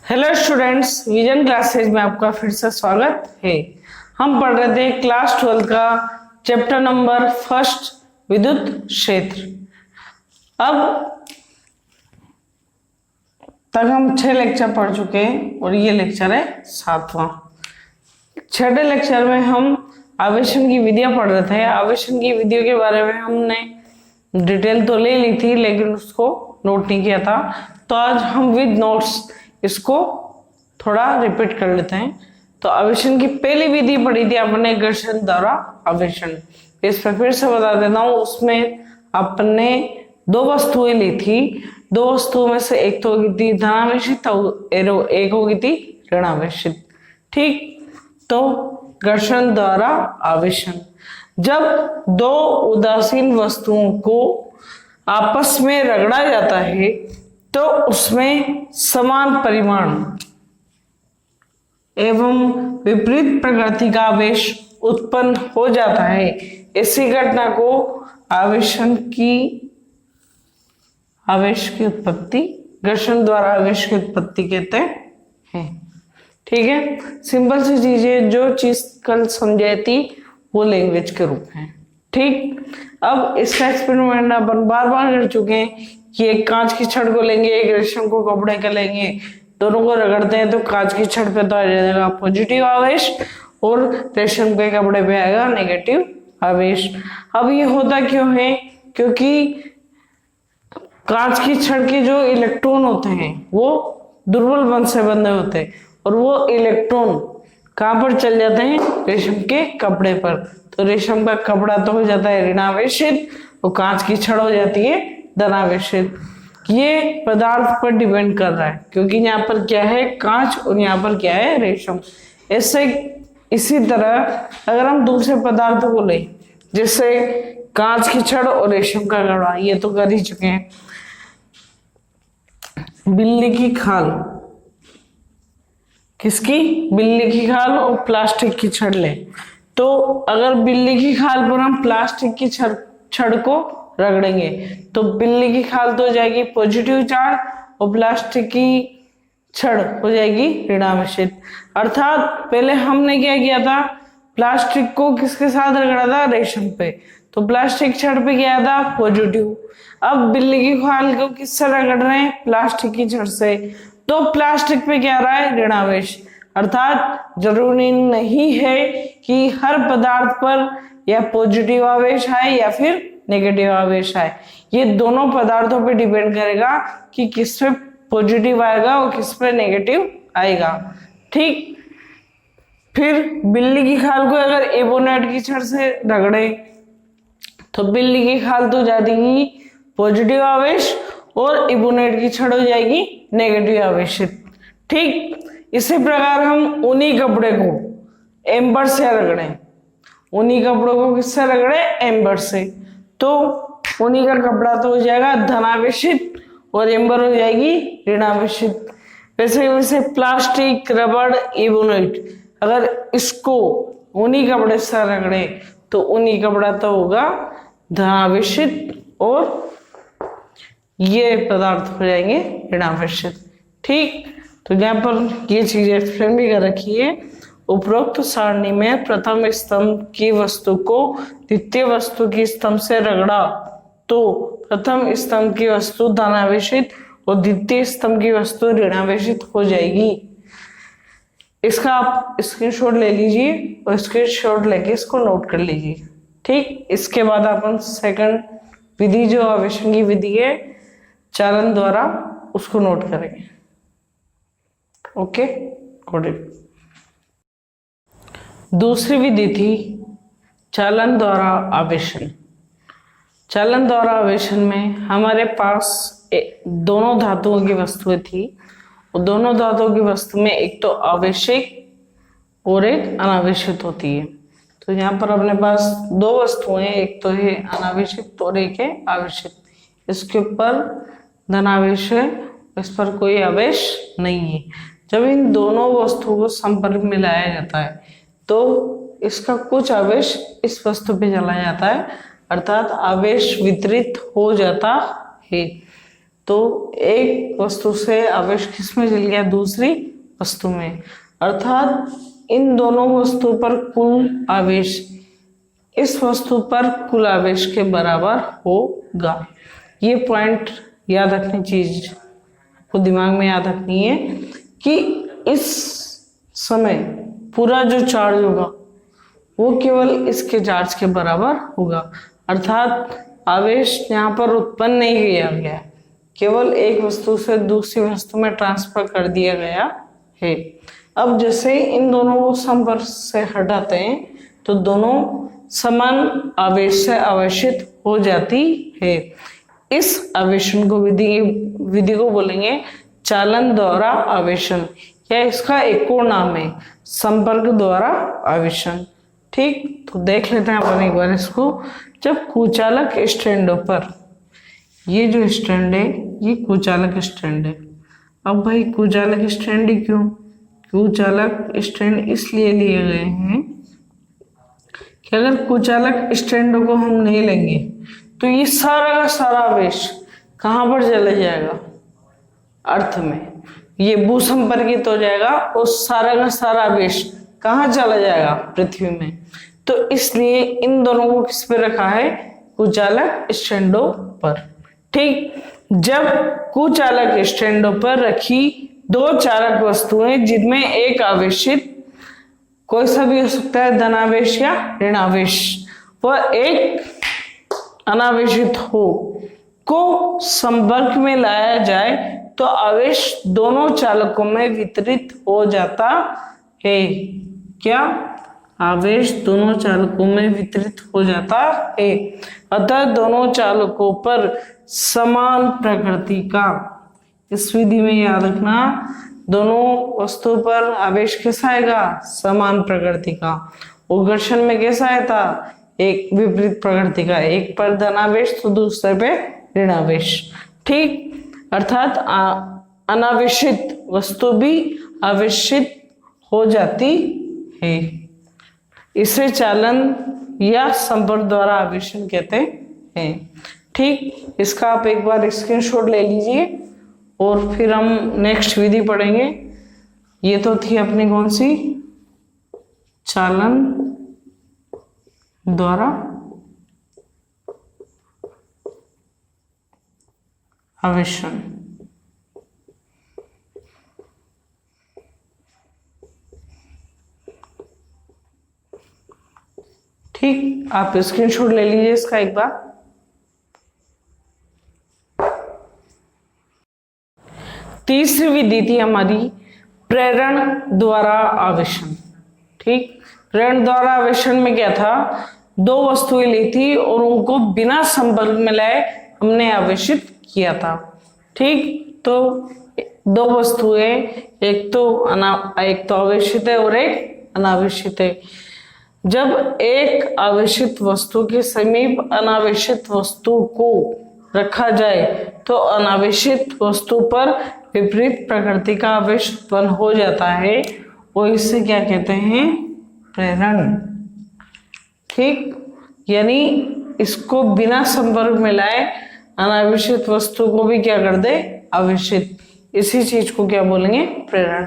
Hello students, vision classes में आपका फिर से स्वागत है। हम पढ़ रहे थे क्लास 12 का चैप्टर नंबर फर्स्ट विद्युत क्षेत्र। अब तक हम 6 लेक्चर पढ़ चुके हैं और ये लेक्चर है 7वां। छठे लेक्चर में हम आवेशन की विधियां पढ़ रहे थे। आवेशन की विधियों के बारे में हमने डिटेल तो ले ली थी लेकिन उसको नोट नहीं किया था, तो आज हम विद नोट्स इसको थोड़ा रिपीट कर लेते हैं। तो आवेशन की पहली विधि पढ़ी थी आपने, घर्षण द्वारा आवेशन। इस पर फिर से बता देता हूँ, उसमें आपने दो वस्तुएं ली थी। दो वस्तुओं में से एक तो होगी थी धनावेशित और एक होगी थी ऋणावेशित। ठीक, तो घर्षण द्वारा आवेशन, जब दो उदासीन वस्तुओं को आपस में रगड़ा जाता है तो उसमें समान परिमाण एवं विपरीत प्रकृति का आवेश उत्पन्न हो जाता है। इसी घटना को आवेश की उत्पत्ति, घर्षण द्वारा आवेश की उत्पत्ति कहते हैं। ठीक है, सिंपल सी चीजें, जो चीज कल समझाई थी वो लैंग्वेज के रूप में। ठीक, अब इसका एक्सपेरिमेंट अपन बार बार कर चुके हैं कि एक कांच की छड़ को लेंगे, एक रेशम को कपड़े का लेंगे, दोनों को रगड़ते हैं तो कांच की छड़ पे तो आ जाएगा पॉजिटिव आवेश और रेशम के कपड़े पे आएगा नेगेटिव आवेश। अब ये होता क्यों है? क्योंकि कांच की छड़ के जो इलेक्ट्रॉन होते हैं वो दुर्बल बंध से बंधे होते हैं और वो इलेक्ट्रॉन कहाँ पर चल जाते हैं? रेशम के कपड़े पर। तो रेशम का कपड़ा तो हो जाता है ऋणावेशित और कांच की छड़ हो जाती है धनावेशित। ये पदार्थ पर डिपेंड कर रहा है, क्योंकि यहाँ पर क्या है? कांच, और यहाँ पर क्या है? रेशम। ऐसे इसी तरह अगर हम दूसरे पदार्थों को लें, जैसे कांच की छड़ और रेशम का कपड़ा, ये तो कर ही चुके हैं। बिल्ली की खाल, किसकी? बिल्ली की खाल और प्लास्टिक की छड़ ले, तो अगर बिल्ली की खाल पर हम प्लास्टिक की छड़ को रगड़ेंगे तो बिल्ली की खाल तो हो जाएगी पॉजिटिव चार्ज और प्लास्टिक की छड़ हो जाएगी ऋणावेशित। अर्थात पहले हमने क्या किया था? प्लास्टिक को किसके साथ रगड़ा था? रेशम पे, तो प्लास्टिक छड़ पे गया था पॉजिटिव। अब बिल्ली की खाल को किससे रगड़ रहे हैं? प्लास्टिक की छड़ से, तो प्लास्टिक पे क्या रहा है? ऋणावेश। अर्थात जरूरी नहीं है कि हर पदार्थ पर या पॉजिटिव आवेश आए या फिर नेगेटिव आवेश आए। ये दोनों पदार्थों पे डिपेंड करेगा कि किस पे पॉजिटिव आएगा और किस पे नेगेटिव आएगा। ठीक, फिर बिल्ली की खाल को अगर एबोनेट की छड़ से रगड़े तो बिल्ली की खाल तो जाएगी पॉजिटिव आवेश और एबोनेट की छड़ हो जाएगी नेगेटिव आवेशित। ठीक, इसी प्रकार हम ऊनी कपड़े को एम्बर से रगड़े, ऊनी कपड़ों को किससे रगड़े? एम्बर से, तो ऊनी का कपड़ा तो हो जाएगा धनावेशित और एम्बर हो जाएगी ऋणावेशित। वैसे वैसे प्लास्टिक, रबड़, एबोनेट, अगर इसको ऊनी कपड़े से रगड़े तो ऊनी कपड़ा तो होगा धनावेशित और ये पदार्थ हो जाएंगे ऋणावेशित। ठीक, तो यहाँ पर ये चीजें एक्सप्लेन भी कर रखी है। उपरोक्त सारणी में प्रथम स्तंभ की वस्तु को द्वितीय वस्तु की स्तंभ से रगड़ा तो प्रथम स्तंभ की वस्तु धनावेशित और द्वितीय स्तंभ की वस्तु ऋणावेशित हो जाएगी। इसका आप स्क्रीनशॉट ले लीजिए और स्क्रीनशॉट लेके इसको नोट कर लीजिए। ठीक, इसके बाद अपन सेकंड विधि जो आवेशन की विधि है चालन द्वारा, उसको नोट करेंगे। Okay, good. दूसरी विधि थी चालन द्वारा आवेशन। चालन द्वारा आवेशन में हमारे पास दोनों धातुओं की वस्तुएं थी और दोनों धातुओं की वस्तु में एक तो आवेशित और एक अनावेशित होती है। तो यहाँ पर अपने पास दो वस्तुएं, एक तो है अनावेशित और एक है आवेशित। इसके ऊपर धनावेश है, इस पर कोई आवेश नहीं है। जब इन दोनों वस्तुओं को संपर्क में लाया जाता है तो इसका कुछ आवेश इस वस्तु पे चला जाता है, अर्थात आवेश वितरित हो जाता है। तो एक वस्तु से आवेश किसमें चल गया, दूसरी वस्तु में, अर्थात इन दोनों वस्तु पर कुल आवेश इस वस्तु पर कुल आवेश के बराबर होगा। ये पॉइंट याद रखनी चीज को दिमाग में याद रखनी है कि इस समय पूरा जो चार्ज होगा वो केवल इसके चार्ज के बराबर होगा, अर्थात आवेश यहाँ पर उत्पन्न नहीं किया गया, केवल एक वस्तु से दूसरी वस्तु में ट्रांसफर कर दिया गया है। अब जैसे इन दोनों को संपर्क से हटाते हैं तो दोनों समान आवेश से आवेशित हो जाती है। इस आवेशन को विधि को बोलेंगे चालन द्वारा आवेशन, या इसका एक और नाम है संपर्क द्वारा आवेशन। ठीक, तो देख लेते हैं अपन एक बार इसको। जब कुचालक स्टैंडों पर, ये जो स्टैंड है ये कुचालक स्टैंड है। अब भाई कुचालक स्टैंड ही क्यों, कुचालक स्टैंड इसलिए लिए गए हैं कि अगर कुचालक स्टैंडों को हम नहीं लेंगे तो ये सारा का सारा आवेश कहाँ पर चला जाएगा, अर्थ में, ये भूसंपर्कित हो जाएगा और सारा का सारा आवेश कहाँ चला जाएगा, पृथ्वी में। तो इसलिए इन दोनों को किस पे रखा है, कुचालक स्टैंडों पर। ठीक, जब कुचालक स्टैंडों पर रखी दो चालक वस्तुएं जिनमें एक आवेशित, कोई सा भी हो सकता है, धनावेश या ऋणावेश, वह एक अनावेशित हो, को संपर्क में लाया जाए तो आवेश दोनों चालकों में वितरित हो जाता है। क्या, आवेश दोनों चालकों में वितरित हो जाता है। अतः दोनों चालकों पर समान प्रकृति का, इस विधि में याद रखना, दोनों वस्तु पर आवेश कैसा आएगा, समान प्रकृति का। और घर्षण में कैसा आया था, एक विपरीत प्रकृति का, एक पर धनावेश तो दूसरे पे ऋणावेश। ठीक, अर्थात अनावेशित वस्तु भी आवेशित हो जाती है। इसे चालन या संपर्क द्वारा आवेशन कहते हैं। ठीक, इसका आप एक बार स्क्रीनशॉट ले लीजिए और फिर हम नेक्स्ट विधि पढ़ेंगे। ये तो थी अपनी कौन सी, चालन द्वारा आवेशन। ठीक, आप स्क्रीनशॉट ले लीजिए इसका एक बार। तीसरी विधि थी हमारी प्रेरण द्वारा आवेशन। ठीक, प्रेरण द्वारा आवेशन में क्या था, दो वस्तुएं ली थी और उनको बिना संपर्क में लाए हमने आवेशित किया था। ठीक, तो दो वस्तुएं, एक तो आवेशित है और एक अनावेशित है। जब एक आवेशित वस्तु के समीप अनावेशित वस्तु को रखा जाए तो अनावेशित वस्तु पर विपरीत प्रकृति का आवेश उत्पन्न हो जाता है और इसे क्या कहते हैं, प्रेरण। ठीक, यानी इसको बिना संपर्क में लाए अनावेशित वस्तु को भी क्या कर दे, आवेशित। इसी चीज को क्या बोलेंगे, प्रेरण।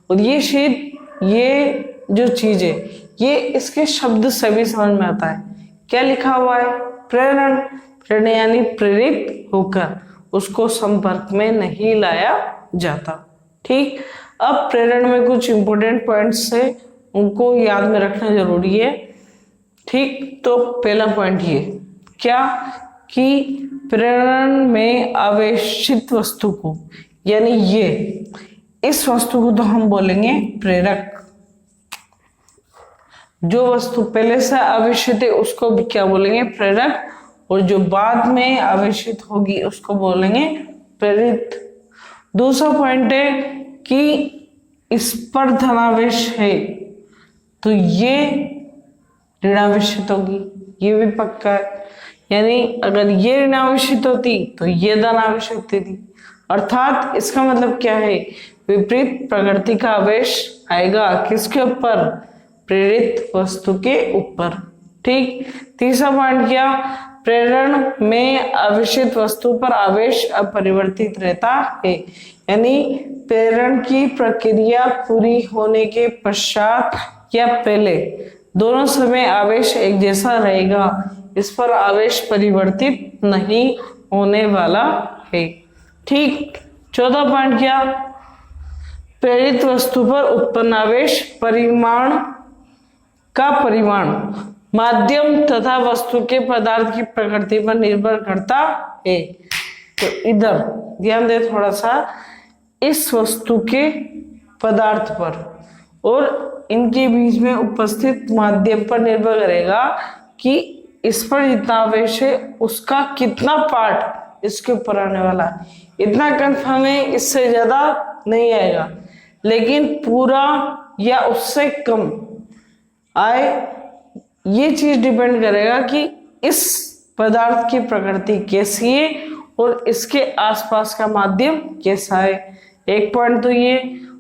और ये जो चीज है ये इसके शब्द से भी समझ में आता है। क्या लिखा हुआ है, प्रेरण। प्रेरण यानी प्रेरित होकर, उसको संपर्क में नहीं लाया जाता। ठीक, अब प्रेरण में कुछ इंपॉर्टेंट पॉइंट्स है, उनको याद में रखना जरूरी है। ठीक, तो पहला पॉइंट ये क्या कि प्रेरण में आवेशित वस्तु को, यानी इस वस्तु को तो हम बोलेंगे प्रेरक। जो वस्तु पहले से आवेशित है उसको भी क्या बोलेंगे, प्रेरक। और जो बाद में आवेशित होगी उसको बोलेंगे प्रेरित। दूसरा पॉइंट है कि इस पर धनावेश है तो ये ऋणावेशित होगी, ये भी पक्का है। यानी अगर ये ऋणावेशित होती तो ये धनावेशित होती थी। अर्थात इसका मतलब क्या है, विपरीत प्रकृति का आवेश आएगा किसके ऊपर, प्रेरित वस्तु के ऊपर। ठीक, तीसरा पॉइंट क्या, प्रेरण में आवेशित वस्तु पर आवेश अपरिवर्तित रहता है, यानी प्रेरण की प्रक्रिया पूरी होने के पश्चात या पहले दोनों समय आवेश एक जैसा रहेगा, इस पर आवेश परिवर्तित नहीं होने वाला है। ठीक। 14 पॉइंट क्या, प्रेरित वस्तु पर उत्पन्न आवेश परिमाण का परिमाण माध्यम तथा वस्तु के पदार्थ की प्रकृति पर निर्भर करता है। तो इधर ध्यान दे थोड़ा सा, इस वस्तु के पदार्थ पर और इनके बीच में उपस्थित माध्यम पर निर्भर करेगा कि इस पर जितना आवेश है उसका कितना पार्ट इसके ऊपर आने वाला है। इतना कंफर्म है, इससे ज्यादा नहीं आएगा, लेकिन पूरा या उससे कम आए ये चीज डिपेंड करेगा कि इस पदार्थ की प्रकृति कैसी है और इसके आसपास का माध्यम कैसा है। एक पॉइंट तो ये,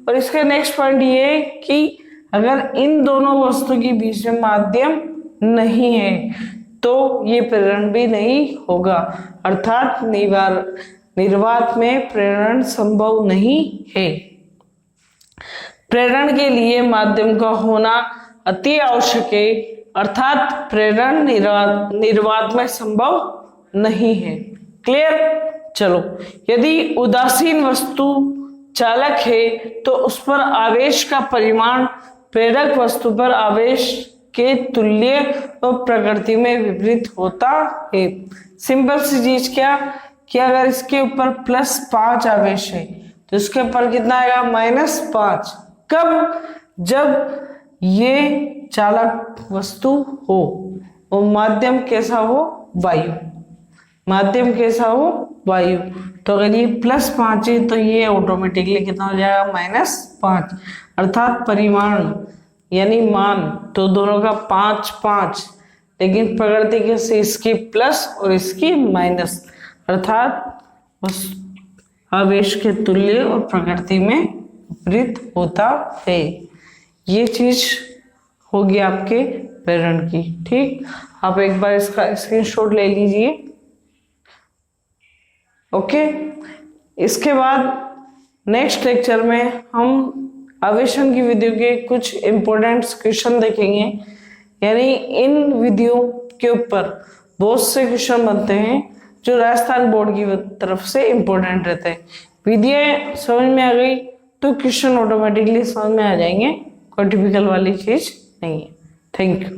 और इसका नेक्स्ट पॉइंट ये है कि अगर इन दोनों वस्तु के बीच में माध्यम नहीं है तो ये प्रेरण भी नहीं होगा, अर्थात निर्वात में प्रेरण संभव नहीं है। प्रेरण के लिए माध्यम का होना अति आवश्यक है, अर्थात प्रेरण निर्वात में संभव नहीं है। क्लियर। चलो, यदि उदासीन वस्तु चालक है तो उस पर आवेश का परिमाण प्रेरक वस्तु पर आवेश के तुल्य और प्रकृति में विपरीत होता है। सिंपल सी चीज क्या कि अगर इसके ऊपर +5 आवेश है तो इसके ऊपर कितना आएगा, -5। कब? जब ये चालक वस्तु हो और माध्यम कैसा हो, वायु। माध्यम कैसा हो, वायु। तो अगर ये +5 है तो ये ऑटोमेटिकली कितना हो जाएगा, -5, अर्थात परिमाण यानी मान तो दोनों का 5-5, लेकिन प्रकृति कैसे, इसकी प्लस और इसकी माइनस, अर्थात उस आवेश के तुल्य और प्रकृति में विपरीत होता है। ये चीज होगी आपके प्रेरण की। ठीक, आप एक बार इसका स्क्रीनशॉट ले लीजिए। ओके, इसके बाद नेक्स्ट लेक्चर में हम आवेशन की विधियों के कुछ इंपॉर्टेंट क्वेश्चन देखेंगे, यानी इन विधियों के ऊपर बहुत से क्वेश्चन बनते हैं जो राजस्थान बोर्ड की तरफ से इंपॉर्टेंट रहते हैं। विधियां समझ में आ गई तो क्वेश्चन ऑटोमेटिकली समझ में आ जाएंगे, कोई टिपिकल वाली चीज नहीं है। Thank you.